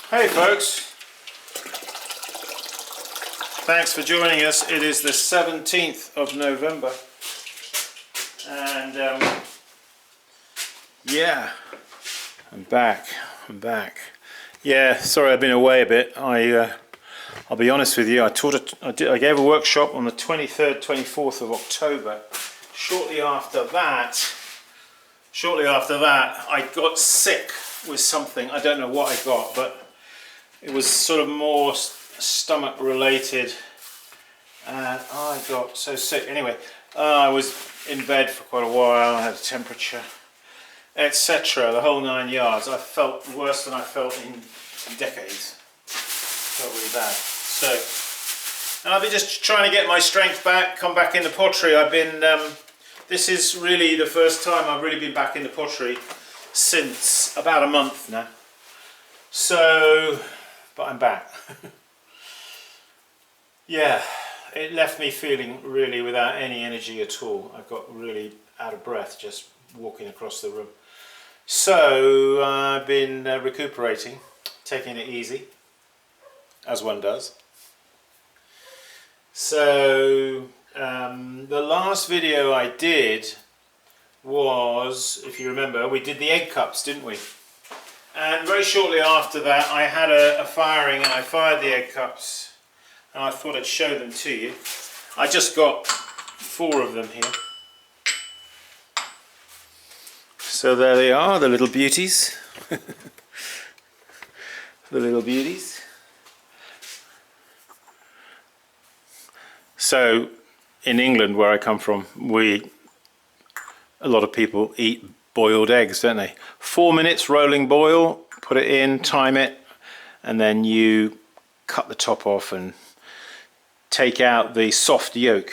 Hey folks, thanks for joining us. It is the 17th of November and yeah, I'm back. Yeah, sorry I've been away a bit. I'll be honest with you, I gave a workshop on the 23rd, 24th of October. Shortly after that I got sick with something. I don't know what I got, but it was sort of more stomach related, and I got so sick. Anyway, I was in bed for quite a while. I had a temperature, etc. The whole 9 yards. I felt worse than I felt in decades. I felt really bad. So, and I've been just trying to get my strength back, come back into pottery. I've been. This is really the first time I've really been back into pottery since about a month now. So. But I'm back. Yeah, it left me feeling really without any energy at all. I got really out of breath just walking across the room. So I've been recuperating, taking it easy, as one does. So the last video I did was, if you remember, we did the egg cups, didn't we? And very shortly after that I had a firing, and I fired the egg cups, and I thought I'd show them to you. I just got 4 of them here. So there they are, the little beauties. The little beauties. So in England, where I come from, a lot of people eat boiled eggs, don't they? 4 minutes rolling boil, put it in, time it, and then you cut the top off and take out the soft yolk.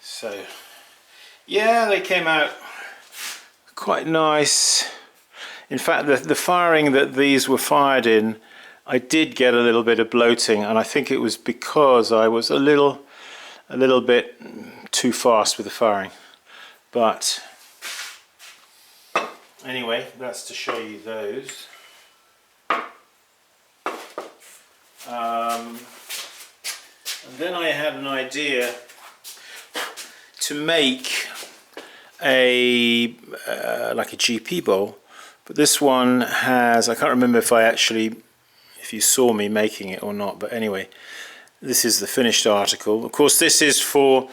So yeah, they came out quite nice. In fact, the firing that these were fired in, I did get a little bit of bloating, and I think it was because I was a little bit too fast with the firing. But anyway, that's to show you those. And then I had an idea to make like a GP bowl, but this one has, I can't remember if you saw me making it or not, but anyway, this is the finished article. Of course, this is for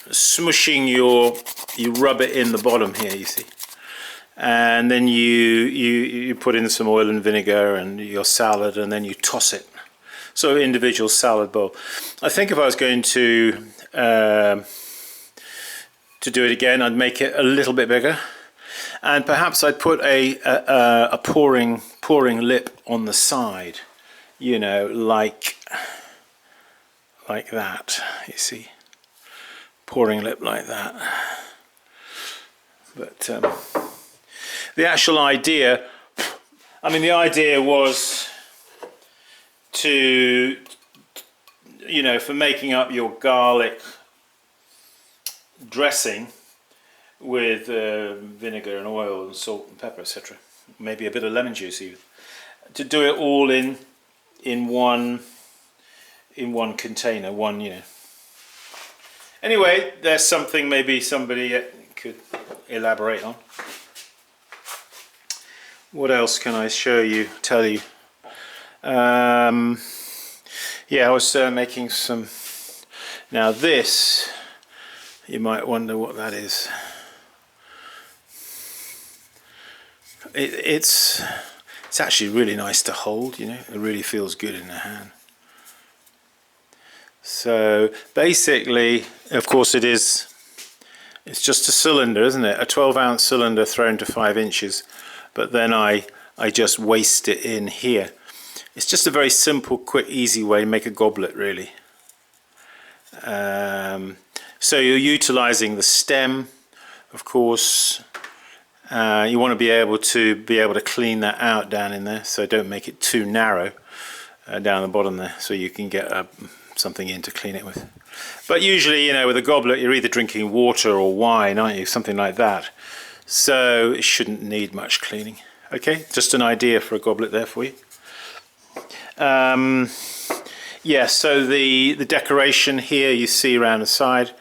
smushing you rub it in the bottom here, you see, and then you put in some oil and vinegar and your salad, and then you toss it. So individual salad bowl. I think if I was going to do it again, I'd make it a little bit bigger, and perhaps I'd put a pouring lip on the side, you know, like that, you see. Pouring lip like that. But the actual idea, the idea was to, you know, for making up your garlic dressing with vinegar and oil and salt and pepper, etc. Maybe a bit of lemon juice even. To do it all in one container, you know. Anyway, there's something maybe somebody could elaborate on. What else can I tell you? Yeah, I was making some. Now this, you might wonder what that is. It's actually really nice to hold, you know. It really feels good in the hand. So basically, of course, it's just a cylinder, isn't it? A 12-ounce cylinder thrown to 5 inches, but then I just waste it in here. It's just a very simple, quick, easy way to make a goblet, really. So you're utilizing the stem, of course. You want to be able to clean that out down in there, so don't make it too narrow down the bottom there, so you can get something in to clean it with. But usually, you know, with a goblet, you're either drinking water or wine, aren't you? Something like that. So it shouldn't need much cleaning. Okay, just an idea for a goblet there for you. Yeah, so the decoration here you see around the side,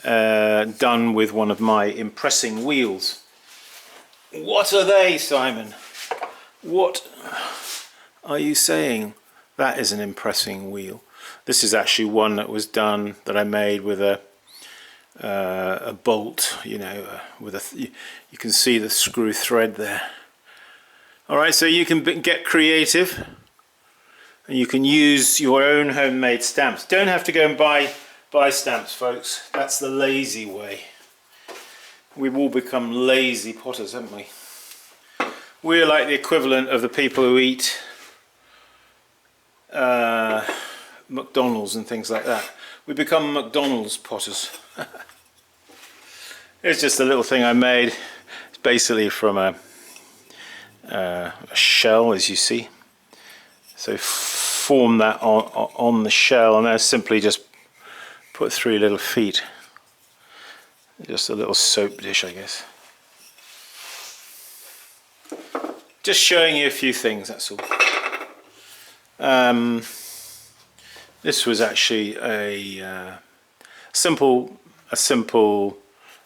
done with one of my impressing wheels. What are they, Simon? What are you saying? That is an impressing wheel. This is actually one that was done, that I made with a bolt, you know, you can see the screw thread there. Alright, so you can get creative and you can use your own homemade stamps. Don't have to go and buy stamps, folks. That's the lazy way. We've all become lazy potters, haven't we? We're like the equivalent of the people who eat McDonald's and things like that. We become McDonald's potters. It's just a little thing I made. It's basically from a shell, as you see. So form that on the shell, and then simply just put 3 little feet. Just a little soap dish, I guess. Just showing you a few things, that's all. This was actually a simple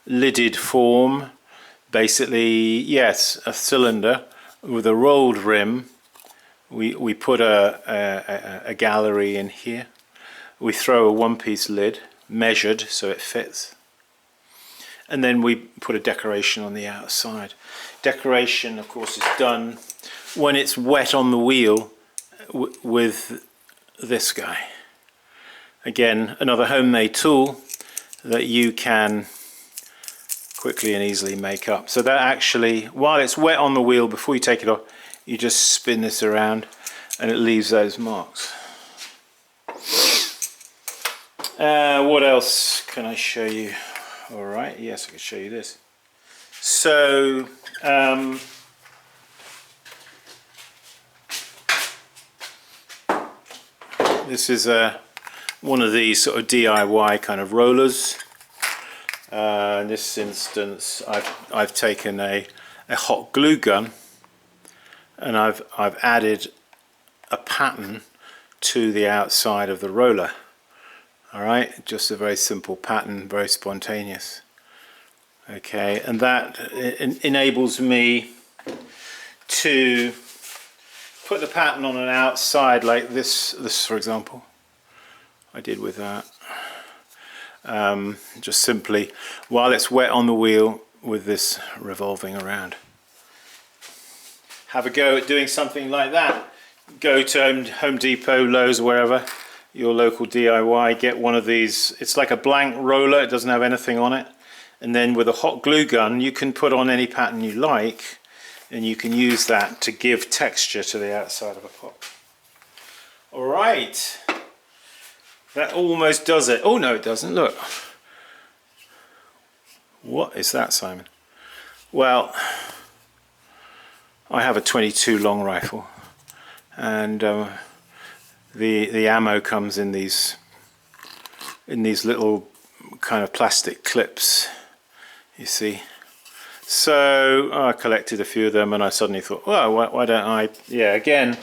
lidded form. Basically, yes, a cylinder with a rolled rim. We put a gallery in here. We throw a one-piece lid, measured so it fits. And then we put a decoration on the outside. Decoration, of course, is done when it's wet on the wheel with this guy. Again, another homemade tool that you can quickly and easily make up. So that actually, while it's wet on the wheel, before you take it off, you just spin this around and it leaves those marks. What else can I show you? Alright, yes, I can show you this. So, this is one of these sort of DIY kind of rollers. In this instance, I've taken a hot glue gun and I've added a pattern to the outside of the roller. Alright, just a very simple pattern, very spontaneous. Okay, and that enables me to put the pattern on an outside like this for example, I did with that. Just simply, while it's wet on the wheel with this revolving around. Have a go at doing something like that. Go to Home Depot, Lowe's, wherever, your local DIY, get one of these. It's like a blank roller, it doesn't have anything on it. And then with a hot glue gun, you can put on any pattern you like, and you can use that to give texture to the outside of a pot. Alright, that almost does it. Oh no, it doesn't, look. What is that, Simon? Well, I have a .22 long rifle, and the ammo comes in these little kind of plastic clips, you see. So I collected a few of them, and I suddenly thought, well, why don't I? Yeah, again,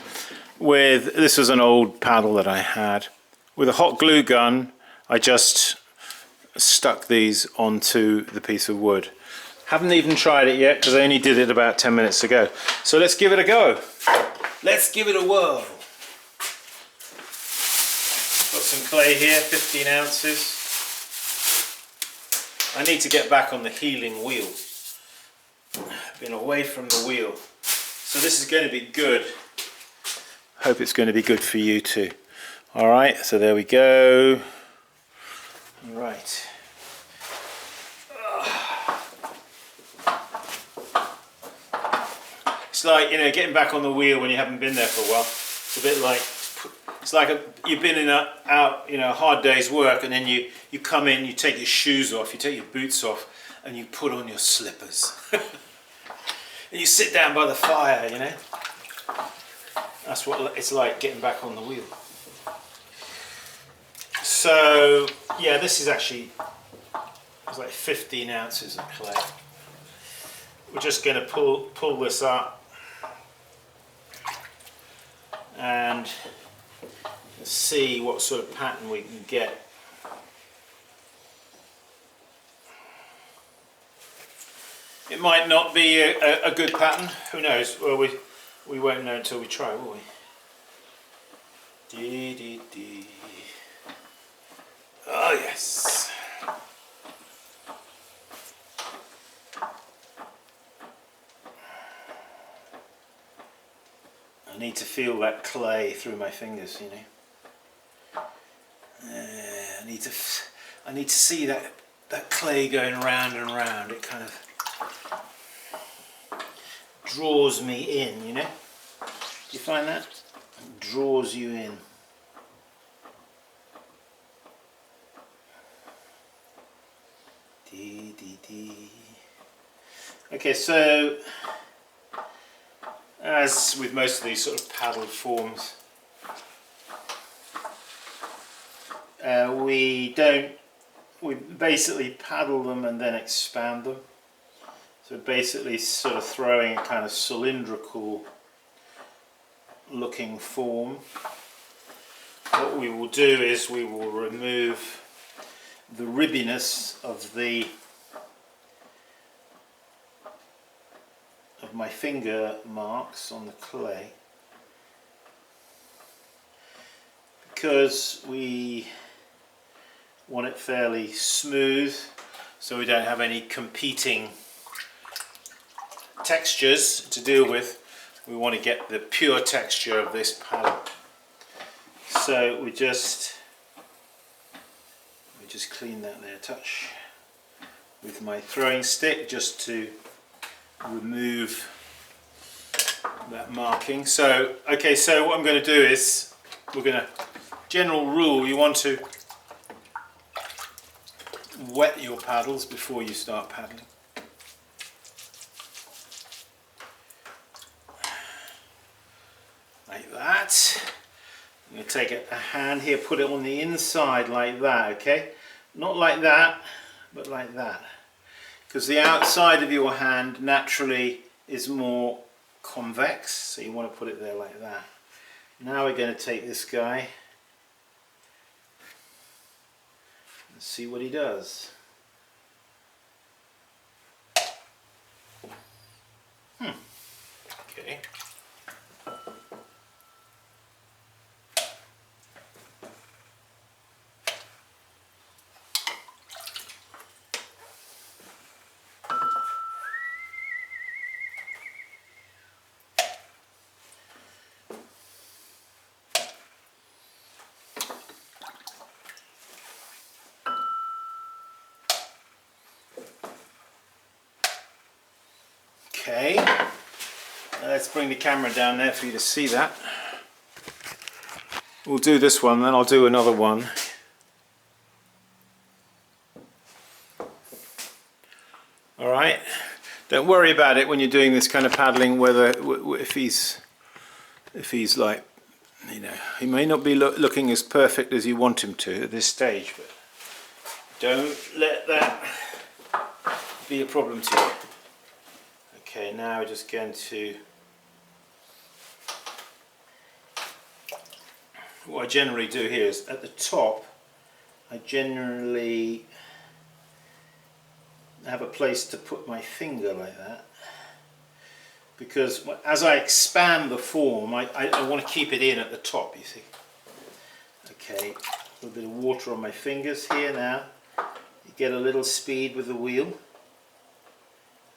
this was an old paddle that I had. With a hot glue gun, I just stuck these onto the piece of wood. Haven't even tried it yet because I only did it about 10 minutes ago. So let's give it a go. Let's give it a whirl. Got some clay here, 15 ounces. I need to get back on the healing wheel. I've been away from the wheel. So this is going to be good. Hope it's going to be good for you too. Alright, so there we go. Right. It's like, you know, getting back on the wheel when you haven't been there for a while. It's a bit like, it's like you've been in a hard day's work, and then you come in, you take your shoes off, you take your boots off, and you put on your slippers. And you sit down by the fire, you know. That's what it's like getting back on the wheel. So yeah, this is actually, it's like 15 ounces of clay. we're just going to pull this up and see what sort of pattern we can get. It might not be a good pattern, who knows? Well, we won't know until we try, will we? Dee, dee, dee. Oh yes. I need to feel that clay through my fingers, you know. I need to see that clay going round and round. It kind of draws me in, you know. Do you find that? It draws you in. Dee, dee, dee. Okay, so as with most of these sort of paddled forms, we basically paddle them and then expand them. So basically sort of throwing a kind of cylindrical looking form. What we will do is we will remove the ribbiness of my finger marks on the clay, because we want it fairly smooth so we don't have any competing textures to deal with. We want to get the pure texture of this paddle. So we just clean that there a touch with my throwing stick just to remove that marking. So okay, so what I'm going to do is general rule, you want to wet your paddles before you start paddling. Like that. I'm going to take a hand here, put it on the inside like that, okay? Not like that, but like that. Because the outside of your hand naturally is more convex, so you want to put it there like that. Now we're going to take this guy and see what he does. Okay. Okay, let's bring the camera down there for you to see that. We'll do this one, then I'll do another one. Alright, don't worry about it when you're doing this kind of paddling, whether if he's like, you know, he may not be looking as perfect as you want him to at this stage, but don't let that be a problem to you. Okay, now we're just going to, what I generally do here is at the top I generally have a place to put my finger like that, because as I expand the form I want to keep it in at the top, you see. Okay, a little bit of water on my fingers here now. You get a little speed with the wheel.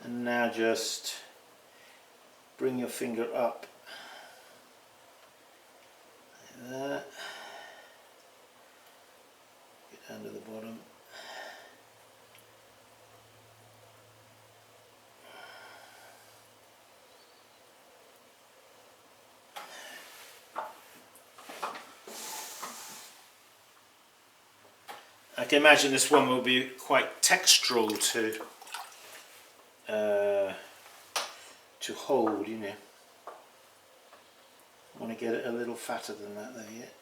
And now just bring your finger up like that, get down to the bottom. I can imagine this one will be quite textural to hold, you know. I want to get it a little fatter than that though yet.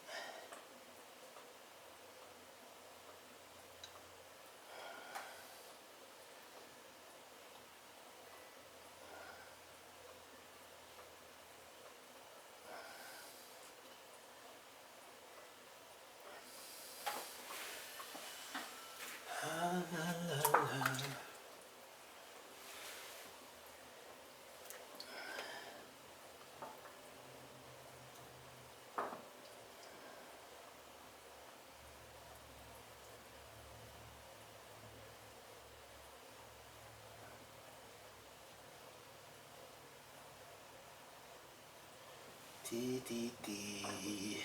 Dee, dee, dee.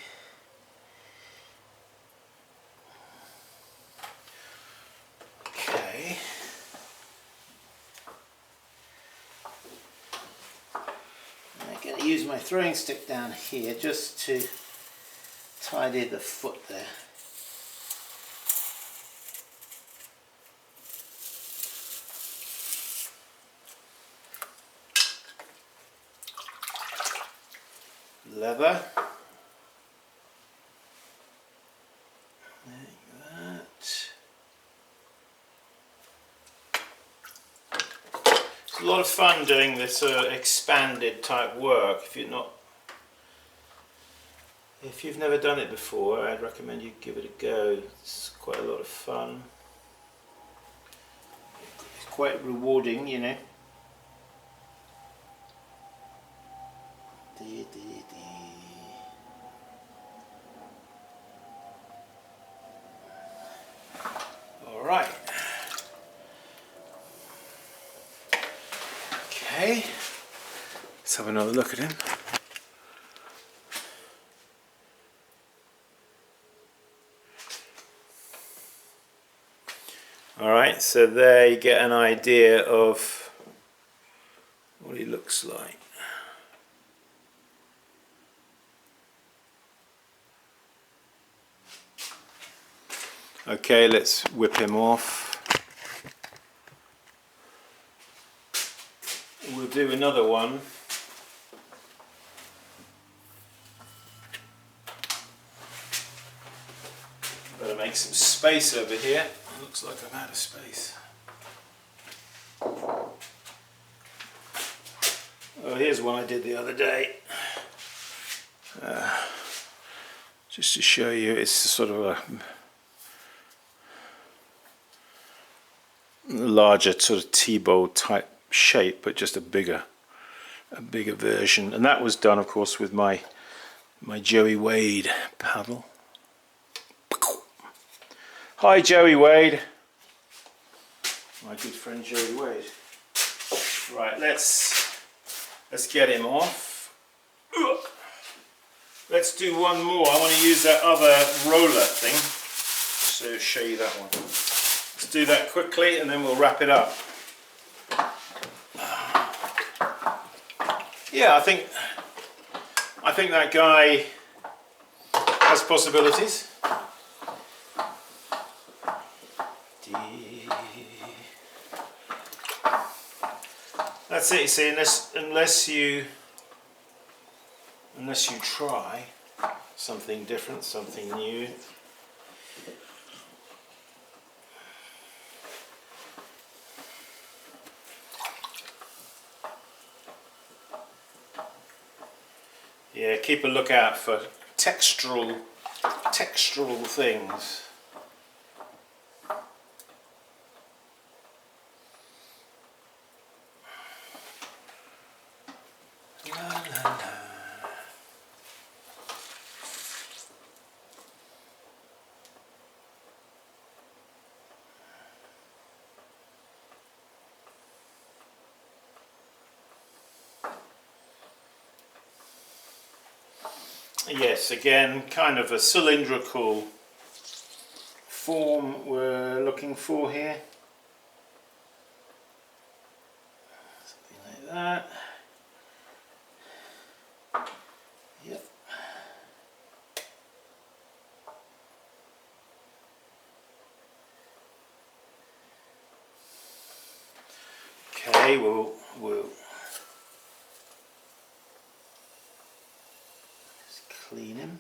Okay. I'm going to use my throwing stick down here just to tidy the foot there. Leather. Like that. It's a lot of fun doing this expanded type work. If you've never done it before, I'd recommend you give it a go. It's quite a lot of fun. It's quite rewarding, you know. Dee, dee, dee. All right. Okay. Let's have another look at him. Alright, so there you get an idea of what he looks like. Okay, let's whip him off. We'll do another one. Better make some space over here. It looks like I'm out of space. Oh, here's one I did the other day. Just to show you, it's sort of a larger sort of T-bow type shape, but just a bigger version. And that was done, of course, with my Joey Wade paddle. Hi, Joey Wade. My good friend Joey Wade. Right, let's get him off. Let's do one more. I want to use that other roller thing, so show you that one. Let's do that quickly, and then we'll wrap it up. Yeah, I think that guy has possibilities. That's it. You see, unless you try something different, something new. Yeah, keep a lookout for textural things. La, la, la. Yes, again, kind of a cylindrical form we're looking for here. Something like that. Yep. Okay, we'll just clean him.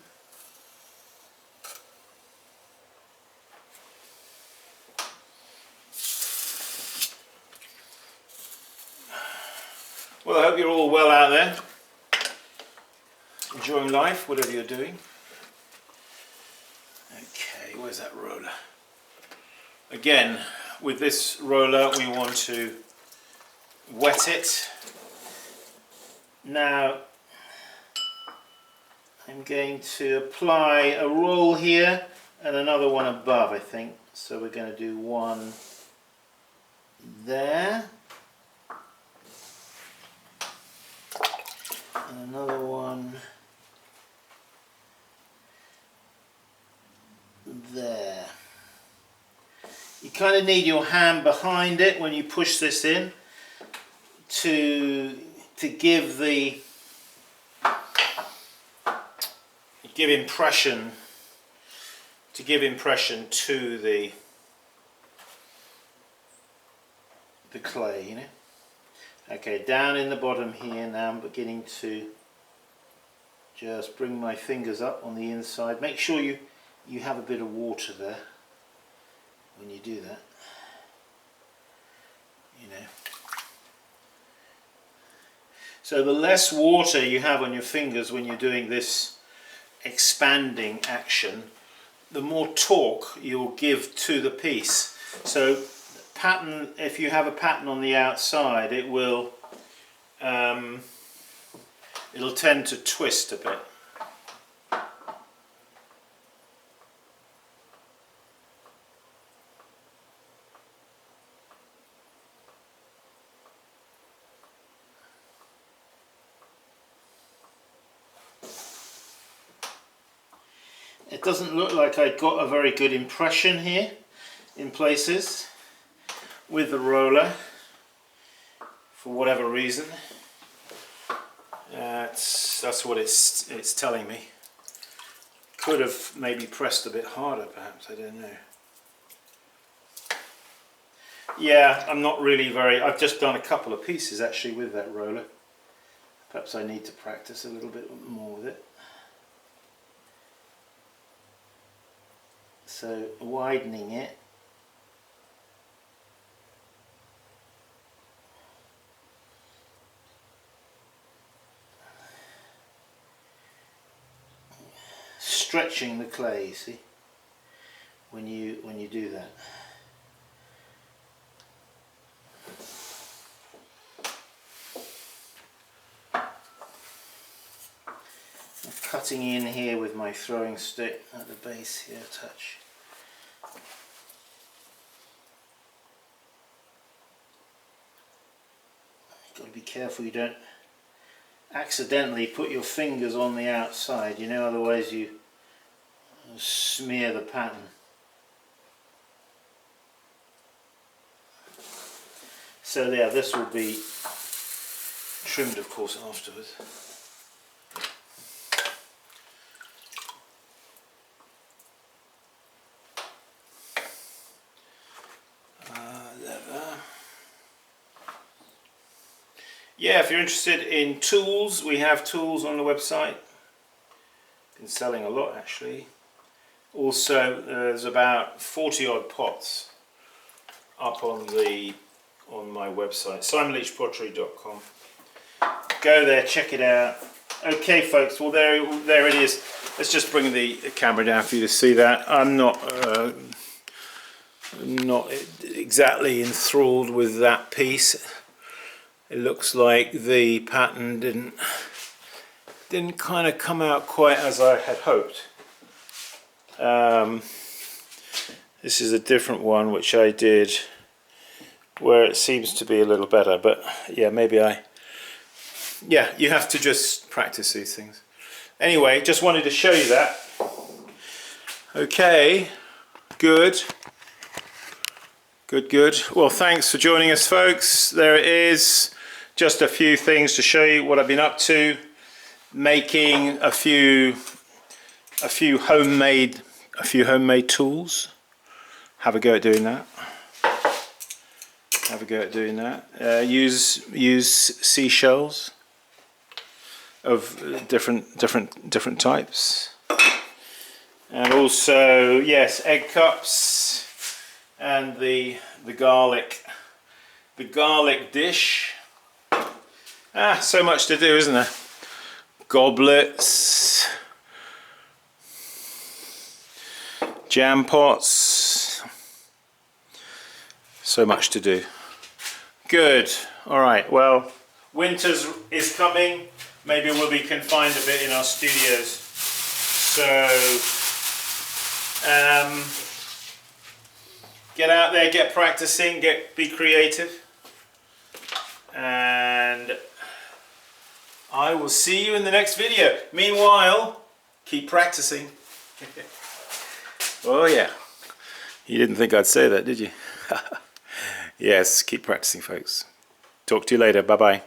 Well, I hope you're all well out there, enjoying life, whatever you're doing. Okay, where's that roller? Again, with this roller we want to wet it. Now I'm going to apply a roll here and another one above, I think. So we're going to do one there and another one kind of need your hand behind it when you push this in to give impression to the clay, you know. Okay, down in the bottom here now, I'm beginning to just bring my fingers up on the inside. Make sure you have a bit of water there when you do that, you know. So the less water you have on your fingers when you're doing this expanding action, the more torque you'll give to the piece. So pattern, if you have a pattern on the outside, it will it'll tend to twist a bit. It doesn't look like I got a very good impression here in places with the roller for whatever reason. That's what it's telling me. Could have maybe pressed a bit harder perhaps, I don't know. Yeah, I'm not really very, I've just done a couple of pieces actually with that roller. Perhaps I need to practice a little bit more with it. So widening it, stretching the clay, you see, when you do that. I'm cutting in here with my throwing stick at the base here a touch. Got to be careful you don't accidentally put your fingers on the outside, you know, otherwise you smear the pattern. So yeah, this will be trimmed of course afterwards. Yeah, if you're interested in tools, we have tools on the website. Been selling a lot actually. Also, there's about 40 odd pots up on my website, simonleachpottery.com. Go there, check it out. Okay, folks. Well, there it is. Let's just bring the camera down for you to see that. I'm not exactly enthralled with that piece. It looks like the pattern didn't kind of come out quite as I had hoped. This is a different one which I did where it seems to be a little better, but yeah, you have to just practice these things. Anyway, just wanted to show you that. Okay, good. Well, thanks for joining us, folks. There it is. Just a few things to show you what I've been up to. Making a few homemade tools. Have a go at doing that. Use seashells of different types, and also yes, egg cups and the garlic dish. So much to do, isn't there? Goblets, jam pots, so much to do. Good. All right, well, winter is coming. Maybe we'll be confined a bit in our studios, so get out there, get practicing, be creative, and I will see you in the next video. Meanwhile, keep practicing. Oh yeah, you didn't think I'd say that, did you? Yes, keep practicing, folks. Talk to you later. Bye-bye.